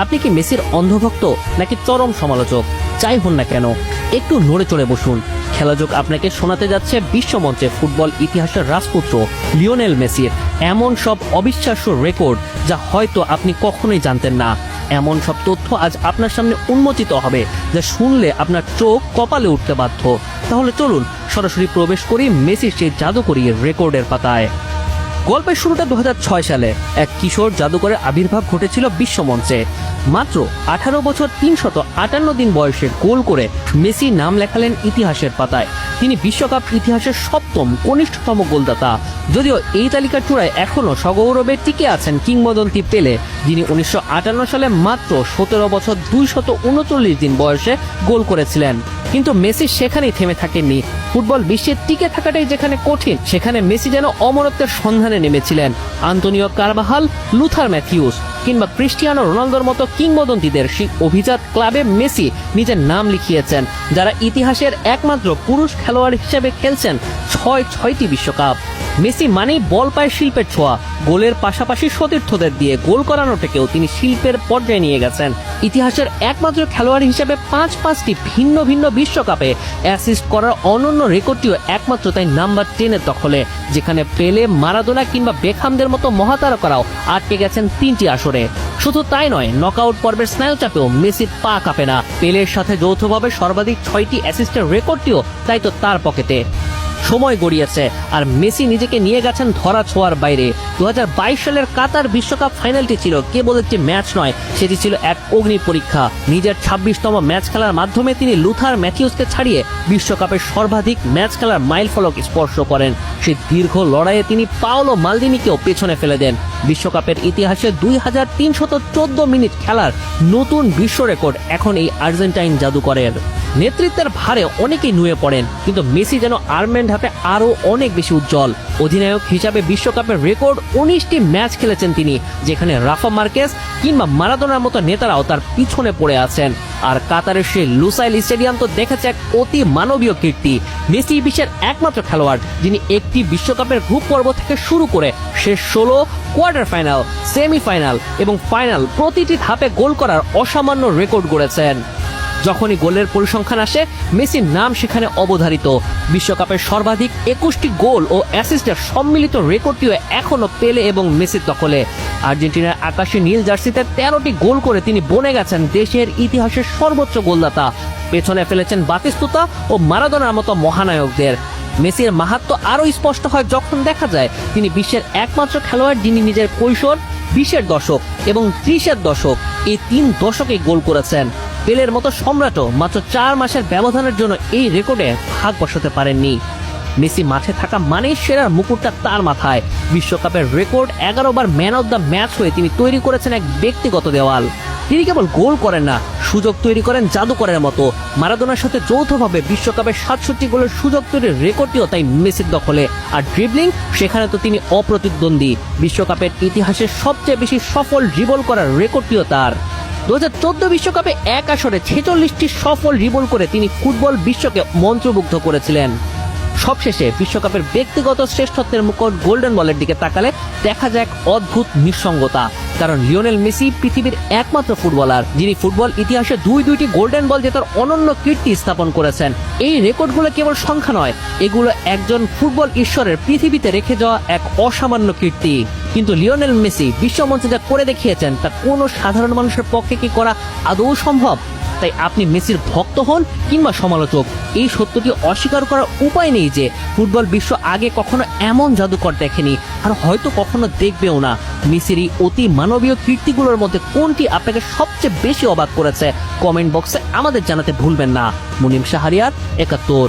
আপনি কি মেসির অন্ধভক্ত নাকি চরম সমালোচক? যাই হন না কেন, একটু নড়ে চড়ে বসুন। খেলাযোগ আপনাকে শোনাতে যাচ্ছে বিশ্বমঞ্চে ফুটবল ইতিহাসের রাজপুত্র লিওনেল মেসির এমন সব অবিশ্বাস্য রেকর্ড যা হয়তো আপনি কখনোই জানতেন না। এমন সব তথ্য আজ আপনার সামনে উন্মোচিত হবে যা শুনলে আপনার চোখ কপালে উঠতে বাধ্য। তাহলে চলুন সরাসরি প্রবেশ করি মেসির সেই জাদুকরী রেকর্ডের পাতায়। গল্পের শুরুটা 2006 সালে এক কিশোর জাদুকরের আবির্ভাব ঘটেছিল বিশ্বমঞ্চে। মাত্র 18 বছর 358 দিন বয়সে গোল করে মেসি নাম লেখালেন ইতিহাসের পাতায়। তিনি বিশ্বকাপ ইতিহাসের সপ্তম কনিষ্ঠতম গোলদাতা। যদিও এই তালিকার চূড়ায় এখনো সগৌরবে টিকে আছেন কিংবদন্তি পেলে, যিনি 1958 সালে মাত্র 17 বছর 239 দিন বয়সে গোল করেছিলেন। কিন্তু মেসি সেখানেই থেমে থাকেননি। ফুটবল বিশ্বে টিকে থাকাটাই যেখানে কঠিন, সেখানে মেসি যেন অমরত্বের সন্ধানে নেমেছিলেন। আন্তোনিও কারবাহাল, লুথার ম্যাথিউস কিংবা ক্রিস্টিয়ানো রোনালদোর মতো কিংবদন্তিদের সেই অভিজাত ক্লাবে মেসি নিজের নাম লিখিয়েছেন, যারা ইতিহাসের একমাত্র পুরুষ খেলোয়াড় হিসেবে খেলছেন ছয়টি বিশ্বকাপ। মেসি মানেই বল পায় শিল্পের ছোঁয়া। গোলের পাশাপাশি সতীর্থদের দিয়ে গোল করানোটাকেও তিনি শিল্পের পর্যায়ে নিয়ে গেছেন। ইতিহাসের একমাত্র খেলোয়াড় হিসেবে পাঁচটি ভিন্ন ভিন্ন বিশ্বকাপে অ্যাসিস্ট করার অনন্য রেকর্ডটিও একমাত্র তাই নাম্বার 10-এর দখলে, যেখানে পেলে, মারাদোনা কিংবা বেকহামদের মতো মহাতারকারাও আটকে গেছেন 3টি আসরে। শুধু তাই নয়, নকআউট পর্বের স্নায়ুচাপেও মেসির পা কাঁপে না। পেলের সাথে যৌথভাবে সর্বাধিক 6টি অ্যাসিস্টের রেকর্ডটিও তাই তো তার পকেটে। সময় গড়িয়েছে আর মেসি নিজেকে নিয়ে গেছেন ধরা ছোঁয়ার বাইরে। 2022 সালের কাতার বিশ্বকাপ ফাইনালটি ছিল কেবল একটি ম্যাচ নয়, সেটি ছিল এক অগ্নি পরীক্ষা। নিজের 26তম ম্যাচ খেলার মাধ্যমে তিনি লুথার ম্যাথিউসকে ছাড়িয়ে বিশ্বকাপের সর্বাধিক ম্যাচ খেলার মাইল ফলক স্পর্শ করেন। সেই দীর্ঘ লড়াইয়ে তিনি পাওলো মালদিনিকেও পেছনে ফেলে দেন। বিশ্বকাপের ইতিহাসে 2314 মিনিট খেলার নতুন বিশ্ব রেকর্ড এখন এই আর্জেন্টাইন জাদুকরের। নেতৃত্বের ভারে অনেকেই নুয়ে পড়েন, কিন্তু মেসি যেন আর্মেন্ড হাতে আরো অনেক বেশি উজ্জ্বল। অধিনায়ক হিসাবে বিশ্বকাপের রেকর্ড 19টি ম্যাচ খেলেছেন তিনি, যেখানে রাফা মার্কেস কিংবা মারাদোনার মতো নেতারাও তার পিছনে পড়ে আছেন। আর কাতারের সেই লুসাইল স্টেডিয়াম তো দেখেছে এক অতি মানবীয় কীর্তি। মেসি বিশ্বের একমাত্র খেলোয়াড় যিনি একটি বিশ্বকাপের গ্রুপ পর্ব থেকে শুরু করে শেষ 16, কোয়ার্টার ফাইনাল, সেমিফাইনাল এবং ফাইনাল প্রতিটি ধাপে গোল করার অসামান্য রেকর্ড গড়েছেন। যখনই গোলের পরিসংখ্যান আসে, মেসির নাম সেখানে অবধারিত। বিশ্বকাপের সর্বাধিক 21টি গোল ও অ্যাসিস্টের সম্মিলিত রেকর্ডটিও এখনো পেলে এবং মেসির দখলে। আর্জেন্টিনার আকাশী নীল জার্সিতে 13টি গোল করে তিনি বনে গেছেন দেশের ইতিহাসের সর্বোচ্চ গোলদাতা। পেছনে ফেলেছেন বাতিস্তুতা ও মারাদোনার মতো মহানায়কদের। মেসির মাহাত্ম্য আরও স্পষ্ট হয় যখন দেখা যায় তিনি বিশ্বের একমাত্র খেলোয়াড় যিনি নিজের কৈশোর, 20-এর দশক এবং 30-এর দশক, এই 3 দশকে গোল করেছেন। পেলের মতো সম্রাটও মাত্র 4 মাসের ব্যবধানের জন্য এই রেকর্ডে ভাগ বসাতে পারেননি। মেসি মাঠে থাকা মানেই সেরার মুকুটটা তার মাথায়। বিশ্বকাপের record 11 bar man of the match হয়ে তিনি তৈরি করেছেন এক ব্যক্তিগত দেওয়াল। তিনি কেবল গোল করেন না, সুযোগ তৈরি করেন জাদুকরের মতো। মারাদোনার সাথে যৌথভাবে বিশ্বকাপের 67 গোলের সুযোগ তৈরির রেকর্ডটিও তাই মেসির দখলে। আর ড্রিবলিং, সেখানে তো তিনি অপ্রতিদ্বন্দ্বী। বিশ্বকাপের ইতিহাসে সবচেয়ে বেশি সফল ড্রিবল করার রেকর্ডটিও তার। 2014 বিশ্বকাপে এক আসরে 46টি সফল ড্রিবল করে তিনি ফুটবল বিশ্বকে মন্ত্রমুগ্ধ করেছিলেন। সবশেষে বিশ্বকাপের ব্যক্তিগত শ্রেষ্ঠত্বের মুকুট গোল্ডেন বলের দিকে তাকালে দেখা যায় এক অদ্ভুত নিঃসঙ্গতা। কারণ লিওনেল মেসি পৃথিবীর একমাত্র ফুটবলার যিনি ফুটবল ইতিহাসে দুইটি গোল্ডেন বল জেতার অনন্য কীর্তি স্থাপন করেছেন। এই রেকর্ডগুলো কেবল সংখ্যা নয়, এগুলো একজন ফুটবল ঈশ্বরের পৃথিবীতে রেখে যাওয়া এক অসামান্য কীর্তি। কিন্তু লিওনেল মেসি বিশ্বমঞ্চে যা করে দেখিয়েছেন তা কোনো সাধারণ মানুষের পক্ষে কি করা আদৌ সম্ভব? তাই আপনি মেসির ভক্ত হন কিংবা সমালোচক, এই সত্যটি অস্বীকার করার উপায় নেই যে ফুটবল বিশ্ব আগে কখনো এমন জাদুকর দেখেনি, আর হয়তো কখনো দেখবেও না। মেসির এই অতি মানবীয় কীর্তিগুলোর মধ্যে কোনটি আপনাকে সবচেয়ে বেশি অবাক করেছে? কমেন্ট বক্সে আমাদের জানাতে ভুলবেন না। মুনিম শাহরিয়ার, 71।